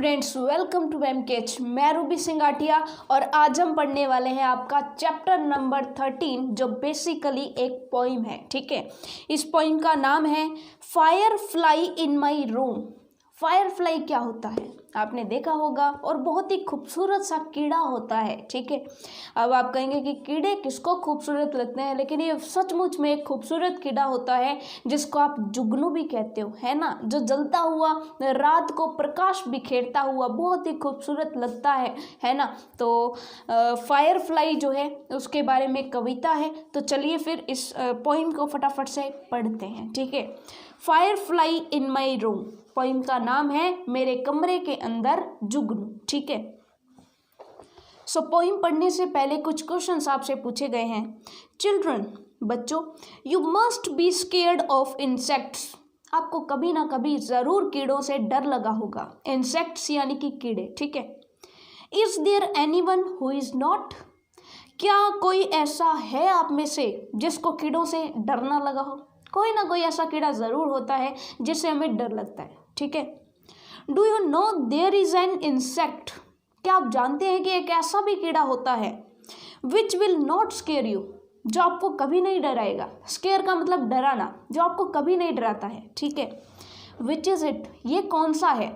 Students, welcome to एमकेएच। मैं Ruby सिंगाटिया और आज हम पढ़ने वाले हैं आपका चैप्टर नंबर 13 जो बेसिकली एक पोइम है। ठीक है, इस पोइम का नाम है fire fly in my room. Fire fly क्या होता है आपने देखा होगा, और बहुत ही खूबसूरत सा कीड़ा होता है। ठीक है, अब आप कहेंगे कि कीड़े किसको खूबसूरत लगते हैं, लेकिन ये सचमुच में एक खूबसूरत कीड़ा होता है जिसको आप जुगनू भी कहते हो, है ना, जो जलता हुआ रात को प्रकाश बिखेरता हुआ बहुत ही खूबसूरत लगता है ना। तो फायर फ्लाई जो है उसके बारे में कविता है, तो चलिए फिर इस पोइम को फटाफट से पढ़ते हैं। ठीक है, fire fly in my room, poem का नाम है मेरे कमरे के अंदर जुगनू। ठीक है, सो पोइम पढ़ने से पहले कुछ क्वेश्चंस आपसे पूछे गए हैं। चिल्ड्रन, बच्चों, you must be scared of insects. आपको कभी ना कभी जरूर कीड़ों से डर लगा होगा। इंसेक्ट्स यानी कि कीड़े। ठीक है, is there anyone who is not. क्या कोई ऐसा है आप में से जिसको कीड़ों से डर ना लगा हो? कोई ना कोई ऐसा कीड़ा जरूर होता है जिससे हमें डर लगता है। ठीक है, do you know there is an insect. क्या आप जानते हैं कि एक ऐसा भी कीड़ा होता है which will not square you, जो आपको कभी नहीं डराएगा। स्केयर का मतलब डराना, जो आपको कभी नहीं डराता है। ठीक है, विच इज इट, ये कौन सा है।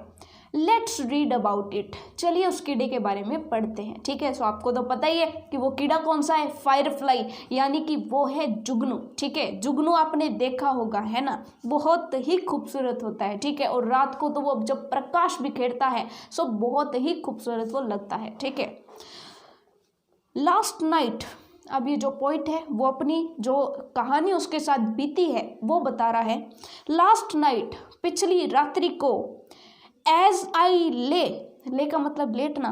लेट्स रीड अबाउट इट, चलिए उस कीड़े के बारे में पढ़ते हैं। ठीक है, सो आपको तो पता ही है कि वो कीड़ा कौन सा है, फायर फ्लाई, यानी कि वो है जुगनू। ठीक है, जुगनू आपने देखा होगा, है ना, बहुत ही खूबसूरत होता है। ठीक है, और रात को तो वो जब प्रकाश बिखेरता है सो बहुत ही खूबसूरत वो लगता है। ठीक है, लास्ट नाइट, अब ये जो पोइट है वो अपनी जो कहानी उसके साथ बीती है वो बता रहा है। लास्ट नाइट, पिछली रात्रि को, एज आई ले का मतलब लेटना,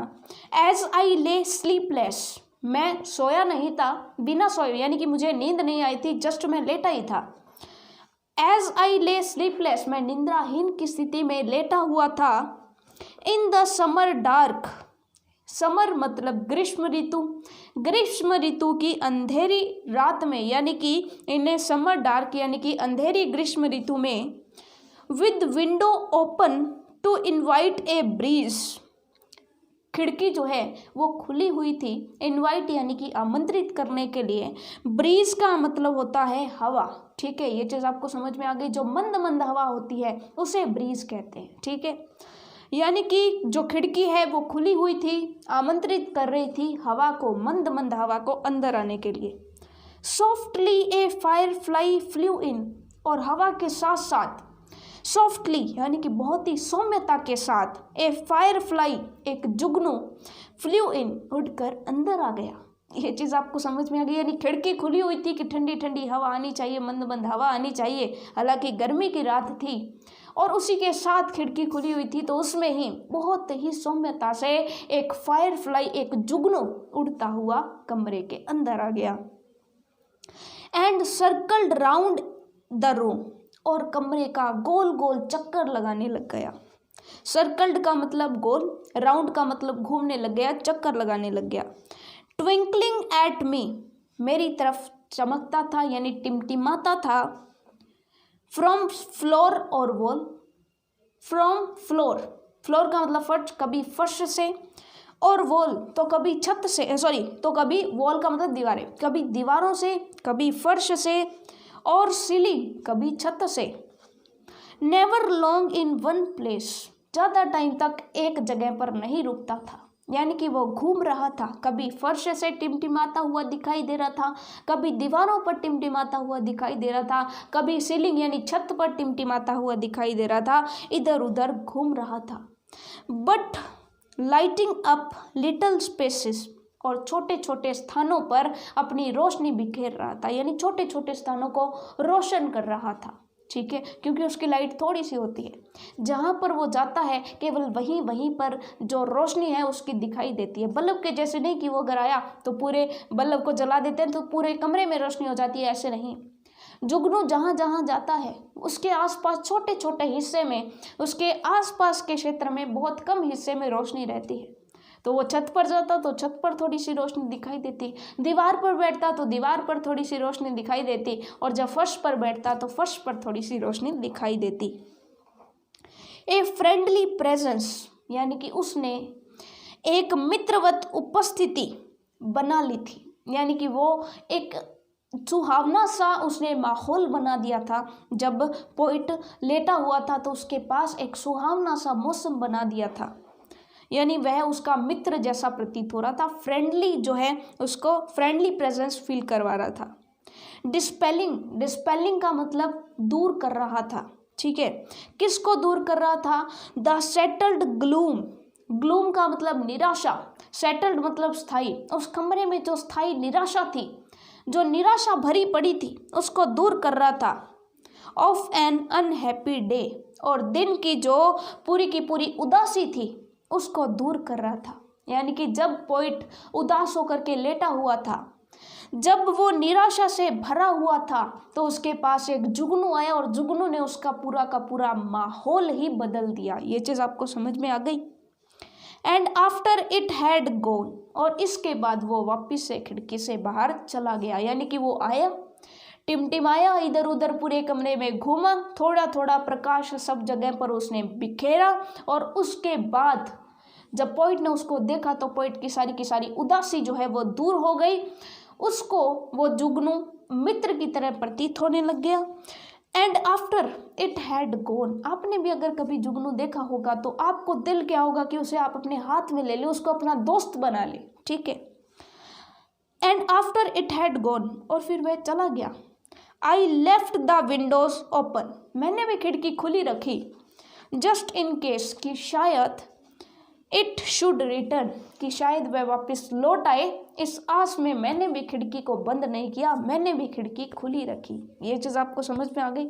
एज आई ले स्लीपलेस, मैं सोया नहीं था, बिना सोए, यानी कि मुझे नींद नहीं आई थी, जस्ट मैं लेटा ही था। एज आई ले स्लीपलेस, मैं निंद्राहीन की स्थिति में लेटा हुआ था। In the summer dark, summer मतलब ग्रीष्म ऋतु, ग्रीष्म ऋतु की अंधेरी रात में, यानी कि इन्हें समर डार्क यानी कि अंधेरी ग्रीष्म ऋतु में, with window open to invite a breeze, खिड़की जो है वो खुली हुई थी, इनवाइट यानी कि आमंत्रित करने के लिए, ब्रीज का मतलब होता है हवा। ठीक है, ये चीज़ आपको समझ में आ गई, जो मंद मंद हवा होती है उसे ब्रीज कहते हैं। ठीक है, यानी कि जो खिड़की है वो खुली हुई थी, आमंत्रित कर रही थी हवा को, मंद मंद हवा को अंदर आने के लिए। सॉफ्टली ए फायर फ्लाई फ्लू इन, और हवा के साथ साथ सॉफ्टली यानी कि बहुत ही सौम्यता के साथ, ए फायर फ्लाई एक जुगनू, फ्लू इन उड़कर अंदर आ गया। ये चीज़ आपको समझ में आ गई, यानी खिड़की खुली हुई थी कि ठंडी ठंडी हवा आनी चाहिए, मंद मंद हवा आनी चाहिए, हालांकि गर्मी की रात थी, और उसी के साथ खिड़की खुली हुई थी, तो उसमें ही बहुत ही सौम्यता से एक फायर फ्लाई एक जुगनू उड़ता हुआ कमरे के अंदर आ गया। And circled round the room, और कमरे का गोल गोल चक्कर लगाने लग गया। सर्कल्ड का मतलब गोल, राउंड का मतलब घूमने लग गया, चक्कर लगाने लग गया। ट्विंकलिंग एट मी, मेरी तरफ चमकता था यानी टिमटिमाता था। फ्रॉम फ्लोर और वॉल, फ्रॉम फ्लोर, फ्लोर का मतलब फर्श, कभी फर्श से, और वॉल तो कभी छत से, सॉरी, तो कभी वॉल का मतलब दीवारें, कभी दीवारों से, कभी फर्श से, और सीलिंग कभी छत से। Never long in one place, ज़्यादा टाइम तक एक जगह पर नहीं रुकता था, यानी कि वो घूम रहा था, कभी फर्श से टिमटिमाता हुआ दिखाई दे रहा था, कभी दीवारों पर टिमटिमाता हुआ दिखाई दे रहा था, कभी सीलिंग यानी छत पर टिमटिमाता हुआ दिखाई दे रहा था, इधर उधर घूम रहा था। But lighting up little spaces, और छोटे छोटे स्थानों पर अपनी रोशनी बिखेर रहा था, यानी छोटे छोटे स्थानों को रोशन कर रहा था। ठीक है, क्योंकि उसकी लाइट थोड़ी सी होती है, जहाँ पर वो जाता है केवल वहीं वहीं पर जो रोशनी है उसकी दिखाई देती है। बल्ब के जैसे नहीं कि वो अगर आया तो पूरे बल्ब को जला देते हैं तो पूरे कमरे में रोशनी हो जाती है, ऐसे नहीं। जुगनू जहाँ जहाँ जाता है उसके आसपास छोटे छोटे हिस्से में, उसके आसपास के क्षेत्र में बहुत कम हिस्से में रोशनी रहती है। तो वो छत पर जाता तो छत पर थोड़ी सी रोशनी दिखाई देती, दीवार पर बैठता तो दीवार पर थोड़ी सी रोशनी दिखाई देती, और जब फर्श पर बैठता तो फर्श पर थोड़ी सी रोशनी दिखाई देती। ए फ्रेंडली प्रेजेंस, यानी कि उसने एक मित्रवत उपस्थिति बना ली थी, यानी कि वो एक सुहावना सा उसने माहौल बना दिया था। जब पोइट लेटा हुआ था तो उसके पास एक सुहावना सा मौसम बना दिया था, यानी वह उसका मित्र जैसा प्रतीत हो रहा था। फ्रेंडली जो है उसको फ्रेंडली प्रेजेंस फील करवा रहा था। डिस्पेलिंग का मतलब दूर कर रहा था, ठीक है। किसको दूर कर रहा था? द सेटल्ड ग्लूम का मतलब निराशा, सेटल्ड मतलब स्थायी। उस कमरे में जो स्थायी निराशा थी, जो निराशा भरी पड़ी थी, उसको दूर कर रहा था। ऑफ एन अनहैप्पी डे, और दिन की जो पूरी की पूरी उदासी थी उसको दूर कर रहा था। यानी कि जब पोइट उदास होकर के लेटा हुआ था, जब वो निराशा से भरा हुआ था, तो उसके पास एक जुगनू आया और जुगनू ने उसका पूरा का पूरा माहौल ही बदल दिया। ये चीज़ आपको समझ में आ गई। And after it had gone, और इसके बाद वो वापिस से खिड़की से बाहर चला गया। यानी कि वो आया, टिमटिमाया, इधर उधर पूरे कमरे में घूमा, थोड़ा थोड़ा प्रकाश सब जगह पर उसने बिखेरा, और उसके बाद जब पोइट ने उसको देखा तो पोइट की सारी उदासी जो है वो दूर हो गई। उसको वो जुगनू मित्र की तरह प्रतीत होने लग गया। And after it had gone, आपने भी अगर कभी जुगनू देखा होगा तो आपको दिल क्या होगा कि उसे आप अपने हाथ में ले ले, उसको अपना दोस्त बना ले, ठीक है। And after it had gone, और फिर वह चला गया। I left the Windows open, मैंने भी खिड़की खुली रखी। जस्ट इन केस, कि शायद इट शुड रिटर्न, कि शायद वह वापस लौट आए, इस आस में मैंने भी खिड़की को बंद नहीं किया, मैंने भी खिड़की खुली रखी। ये चीज़ आपको समझ में आ गई।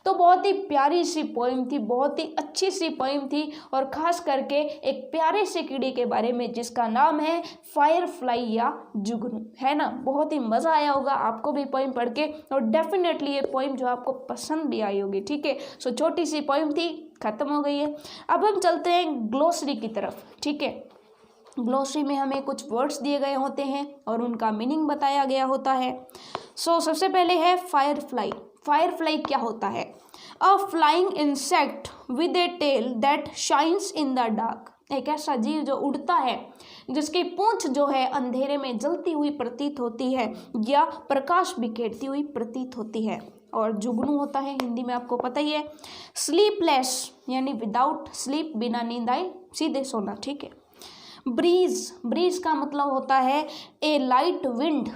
तो बहुत ही प्यारी सी पोइम थी, बहुत ही अच्छी सी पोइम थी, और ख़ास करके एक प्यारे से कीड़े के बारे में जिसका नाम है फायरफ्लाई या जुगनू, है ना। बहुत ही मज़ा आया होगा आपको भी पोइम पढ़ के, और डेफिनेटली ये पोइम जो आपको पसंद भी आई होगी, ठीक है। सो छोटी सी पोइम थी, ख़त्म हो गई है। अब हम चलते हैं ग्लोसरी की तरफ, ठीक है। ग्लोसरी में हमें कुछ वर्ड्स दिए गए होते हैं और उनका मीनिंग बताया गया होता है। सो सबसे पहले है फायरफ्लाई। फायरफ्लाई क्या होता है? A flying insect with a tail that shines in the dark, एक ऐसा जीव जो उड़ता है, जिसकी पूंछ जो है अंधेरे में जलती हुई प्रतीत होती है या प्रकाश बिखेरती हुई प्रतीत होती है। और जुगनू होता है, हिंदी में आपको पता ही है। स्लीपलेस यानी विदाउट स्लीप, बिना नींद आए, सीधे सोना, ठीक है। ब्रीज का मतलब होता है ए लाइट विंड,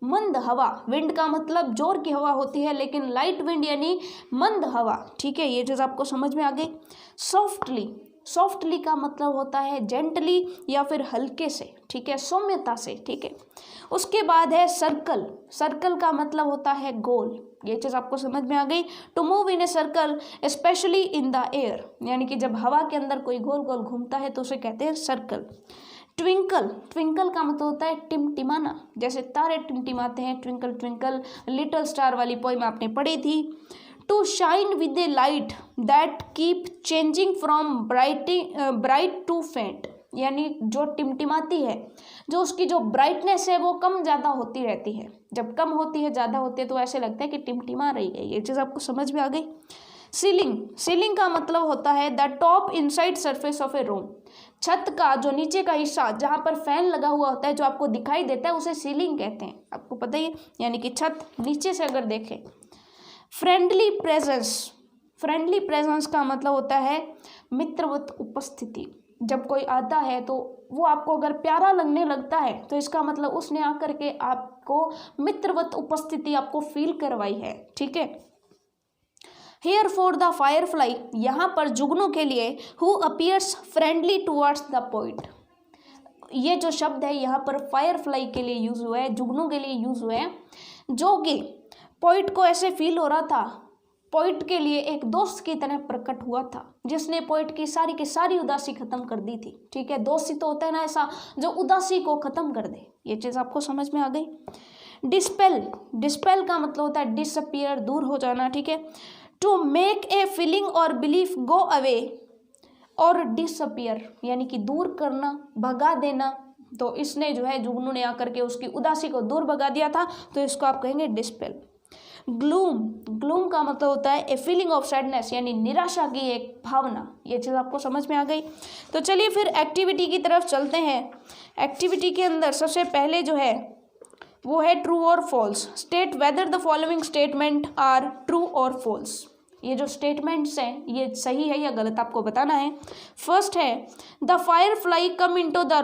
मंद हवा। विंड का मतलब जोर की हवा होती है, लेकिन लाइट विंड यानी मंद हवा, ठीक है। ये चीज़ आपको समझ में आ गई। सॉफ्टली का मतलब होता है जेंटली या फिर हल्के से, ठीक है, सौम्यता से, ठीक है। उसके बाद है सर्कल का मतलब होता है गोल। ये चीज़ आपको समझ में आ गई। To move in a circle specially in the air, यानी कि जब हवा के अंदर कोई गोल गोल घूमता है तो उसे कहते हैं सर्कल। ट्विंकल का मतलब होता है टिमटिमाना, जैसे तारे टिमटिमाते हैं, ट्विंकल ट्विंकल लिटिल स्टार वाली पोएम आपने पढ़ी थी। To shine with a light that keep changing from bright to faint, यानी जो टिमटिमाती है, जो उसकी जो ब्राइटनेस है वो कम ज़्यादा होती रहती है। जब कम होती है ज़्यादा होती है तो ऐसे लगता है कि टिमटिमा रही है। ये चीज़ आपको समझ में आ गई। सीलिंग का मतलब होता है the top inside surface of A room, छत का जो नीचे का हिस्सा जहाँ पर फैन लगा हुआ होता है, जो आपको दिखाई देता है, उसे सीलिंग कहते हैं, आपको पता ही है। यानी कि छत नीचे से अगर देखें। फ्रेंडली प्रेजेंस का मतलब होता है मित्रवत उपस्थिति। जब कोई आता है तो वो आपको अगर प्यारा लगने लगता है तो इसका मतलब उसने आकर के आपको मित्रवत उपस्थिति आपको फील करवाई है, ठीक है। हियर फॉर द फायरफ्लाई, यहाँ पर जुगनू के लिए, who appears friendly towards the poet. ये जो शब्द है यहाँ पर फायरफ्लाई के लिए यूज हुआ है, जुगनू के लिए यूज हुआ है, जो कि पोइट को ऐसे फील हो रहा था, पोइट के लिए एक दोस्त की तरह प्रकट हुआ था, जिसने पोइट की सारी उदासी खत्म कर दी थी, ठीक है। दोस्ती तो होता है ना ऐसा जो उदासी को खत्म कर दे। ये चीज़ आपको समझ में आ गई। डिस्पेल का मतलब होता है डिसअपियर, दूर हो जाना, ठीक है। टू मेक ए फीलिंग और बिलीफ गो अवे और डिसअपियर, यानी कि दूर करना, भगा देना। तो इसने जो है जुगनू ने आकर के उसकी उदासी को दूर भगा दिया था, तो इसको आप कहेंगे डिस्पेल। ग्लूम, ग्लूम का मतलब होता है ए फीलिंग ऑफ सैडनेस, यानी निराशा की एक भावना। ये चीज़ आपको समझ में आ गई। तो चलिए फिर एक्टिविटी की तरफ चलते हैं। एक्टिविटी के अंदर सबसे पहले जो है वो है ट्रू और false. State whether the following statement are true और फॉल्स। ये जो स्टेटमेंट्स हैं ये सही है या गलत आपको बताना है। फर्स्ट है the firefly come into the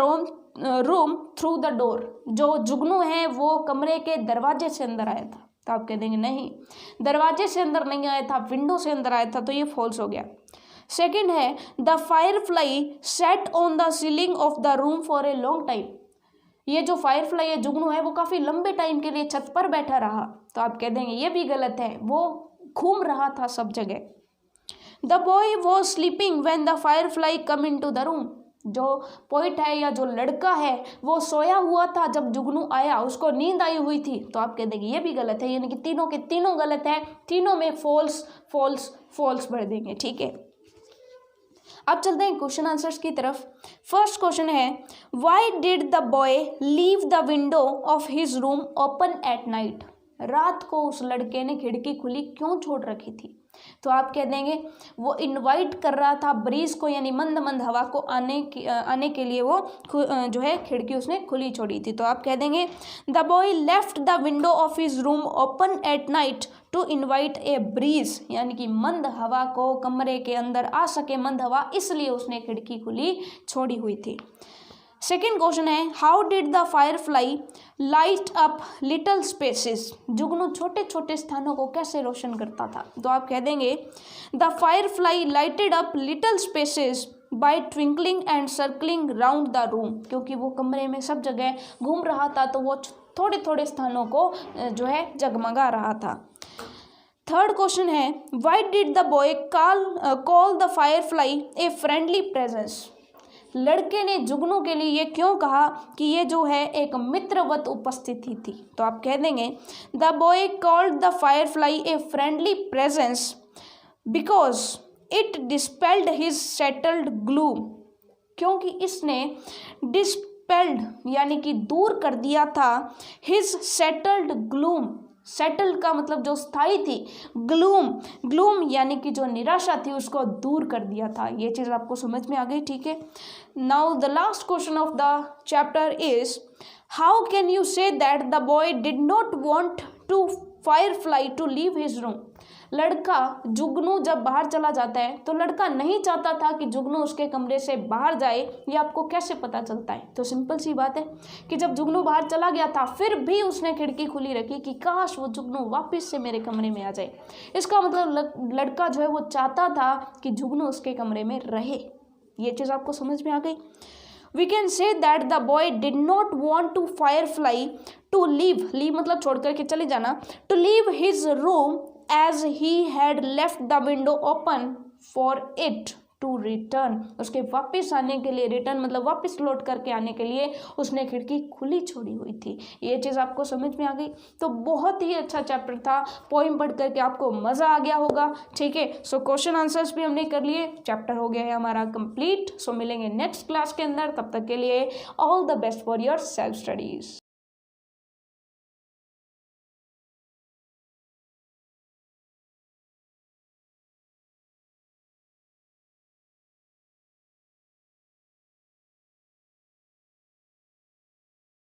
room through the door. जो जुगनू है वो कमरे के दरवाजे से अंदर आया था, तो आप कह देंगे नहीं, दरवाजे से अंदर नहीं आया था, विंडो से अंदर आया था, तो ये फॉल्स हो गया। सेकंड है the fire fly set on the ceiling of the room for a long time. ये जो फायर फ्लाई है, जुगनू है, वो काफ़ी लंबे टाइम के लिए छत पर बैठा रहा, तो आप कह देंगे ये भी गलत है, वो घूम रहा था सब जगह। The boy was sleeping when the firefly come into the room. जो पोइट है या जो लड़का है वो सोया हुआ था जब जुगनू आया, उसको नींद आई हुई थी, तो आप कह देंगे ये भी गलत है, यानी कि तीनों के तीनों गलत है, तीनों में फॉल्स फॉल्स फॉल्स भर देंगे। ठीक है, अब चलते हैं क्वेश्चन आंसर्स की तरफ। फर्स्ट क्वेश्चन है why did the boy leave the window of his room open at night. रात को उस लड़के ने खिड़की खुली क्यों छोड़ रखी थी, तो आप कह देंगे वो इनवाइट कर रहा था ब्रीज को, यानी मंद मंद हवा को आने के लिए वो जो है खिड़की उसने खुली छोड़ी थी, तो आप कह देंगे the boy left the window of his room open at night to invite a breeze, यानी कि मंद हवा को कमरे के अंदर आ सके मंद हवा, इसलिए उसने खिड़की खुली छोड़ी हुई थी। सेकेंड क्वेश्चन है how did the fire fly light up little spaces. जुगनू छोटे छोटे स्थानों को कैसे रोशन करता था, तो आप कह देंगे the firefly lighted up little spaces by twinkling and circling round the room. क्योंकि वो कमरे में सब जगह घूम रहा था, तो वो थोड़े थोड़े स्थानों को जो है जगमगा रहा था। थर्ड क्वेश्चन है why did the boy call the firefly a friendly presence. लड़के ने जुगनू के लिए ये क्यों कहा कि ये जो है एक मित्रवत उपस्थिति थी, तो आप कह देंगे the boy called the firefly a friendly presence because it dispelled his settled gloom. क्योंकि इसने डिस्पेल्ड यानी कि दूर कर दिया था हिज सेटल्ड ग्लूम। सेटल का मतलब जो स्थायी थी, ग्लूम, ग्लूम यानी कि जो निराशा थी उसको दूर कर दिया था। ये चीज़ आपको समझ में आ गई। ठीक है, now the last question of the chapter is how can you say that the boy did not want to firefly to leave his room. लड़का जुगनू जब बाहर चला जाता है तो लड़का नहीं चाहता था कि जुगनू उसके कमरे से बाहर जाए। ये आपको कैसे पता चलता है, तो सिंपल सी बात है कि जब जुगनू बाहर चला गया था फिर भी उसने खिड़की खुली रखी कि काश वो जुगनू वापस से मेरे कमरे में आ जाए। इसका मतलब लड़का जो है वो चाहता था कि जुगनू उसके कमरे में रहे। ये चीज़ आपको समझ में आ गई। We can say that the boy did not want to firefly to leave मतलब छोड़ करके चले जाना, to leave his room as he had left the window open for it to return। उसके वापस आने के लिए, रिटर्न मतलब वापस लौट करके आने के लिए उसने खिड़की खुली छोड़ी हुई थी। ये चीज़ आपको समझ में आ गई। तो बहुत ही अच्छा चैप्टर था, पोइम पढ़ करके आपको मज़ा आ गया होगा। ठीक है, सो क्वेश्चन आंसर्स भी हमने कर लिए, चैप्टर हो गया है हमारा कंप्लीट। सो मिलेंगे नेक्स्ट क्लास के अंदर, तब तक के लिए all the best for your self studies.